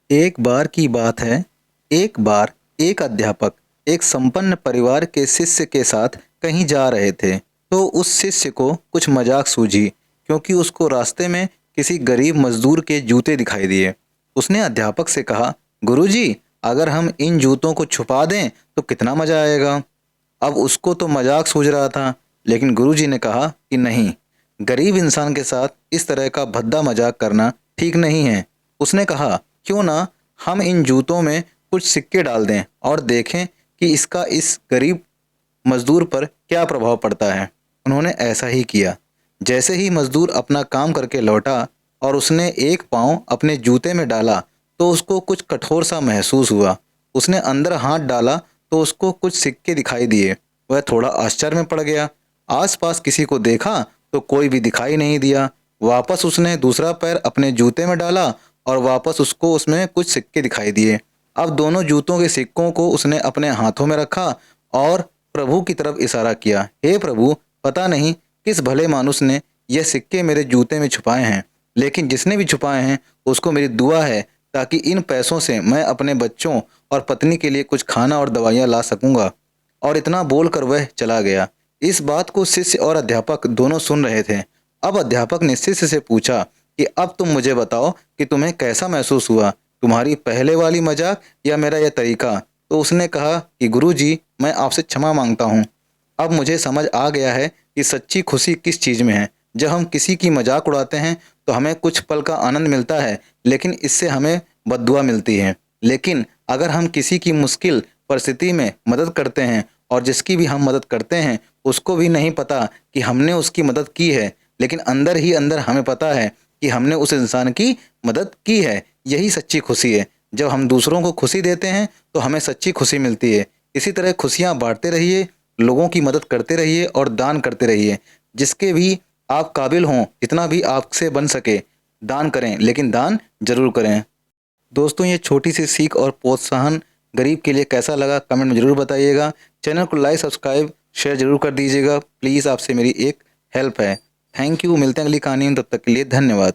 एक बार की बात है, एक बार एक अध्यापक एक संपन्न परिवार के शिष्य के साथ कहीं जा रहे थे। तो उस शिष्य को कुछ मजाक सूझी, क्योंकि उसको रास्ते में किसी गरीब मजदूर के जूते दिखाई दिए। उसने अध्यापक से कहा, गुरुजी, अगर हम इन जूतों को छुपा दें तो कितना मजा आएगा। अब उसको तो मजाक सूझ रहा था, लेकिन गुरुजी ने कहा कि नहीं, गरीब इंसान के साथ इस तरह का भद्दा मजाक करना ठीक नहीं है। उसने कहा, क्यों ना हम इन जूतों में कुछ सिक्के डाल दें और देखें कि इसका इस गरीब मजदूर पर क्या प्रभाव पड़ता है। उन्होंने ऐसा ही किया। जैसे ही मजदूर अपना काम करके लौटा और उसने एक पाँव अपने जूते में डाला, तो उसको कुछ कठोर सा महसूस हुआ। उसने अंदर हाथ डाला तो उसको कुछ सिक्के दिखाई दिए। वह थोड़ा आश्चर्य में पड़ गया। आसपास किसी को देखा तो कोई भी दिखाई नहीं दिया। वापस उसने दूसरा पैर अपने जूते में डाला और वापस उसको उसमें कुछ सिक्के दिखाई दिए। अब दोनों जूतों के सिक्कों को उसने अपने हाथों में रखा और प्रभु की तरफ इशारा किया। हे प्रभु, पता नहीं किस भले मानुस ने यह सिक्के मेरे जूते में छुपाए हैं, लेकिन जिसने भी छुपाए हैं उसको मेरी दुआ है, ताकि इन पैसों से मैं अपने बच्चों और पत्नी के लिए कुछ खाना और दवाइयाँ ला सकूंगा। और इतना बोलकर वह चला गया। इस बात को शिष्य और अध्यापक दोनों सुन रहे थे। अब अध्यापक ने शिष्य से पूछा कि अब तुम मुझे बताओ कि तुम्हें कैसा महसूस हुआ, तुम्हारी पहले वाली मजाक या मेरा यह तरीका। तो उसने कहा कि गुरुजी, मैं आपसे क्षमा मांगता हूँ। अब मुझे समझ आ गया है कि सच्ची खुशी किस चीज़ में है। जब हम किसी की मजाक उड़ाते हैं तो हमें कुछ पल का आनंद मिलता है, लेकिन इससे हमें बद्दुआ मिलती है। लेकिन अगर हम किसी की मुश्किल परिस्थिति में मदद करते हैं और जिसकी भी हम मदद करते हैं उसको भी नहीं पता कि हमने उसकी मदद की है, लेकिन अंदर ही अंदर हमें पता है कि हमने उस इंसान की मदद की है, यही सच्ची खुशी है। जब हम दूसरों को खुशी देते हैं तो हमें सच्ची खुशी मिलती है। इसी तरह खुशियाँ बांटते रहिए, लोगों की मदद करते रहिए और दान करते रहिए। जिसके भी आप काबिल हों, जितना भी आपसे बन सके दान करें, लेकिन दान जरूर करें। दोस्तों, ये छोटी सी सीख और प्रोत्साहन गरीब के लिए कैसा लगा कमेंट में ज़रूर बताइएगा। चैनल को लाइक, सब्सक्राइब, शेयर ज़रूर कर दीजिएगा। प्लीज़ आपसे मेरी एक हेल्प है। Thank you. मिलते हैं अगली कहानी में, तब तक के लिए धन्यवाद।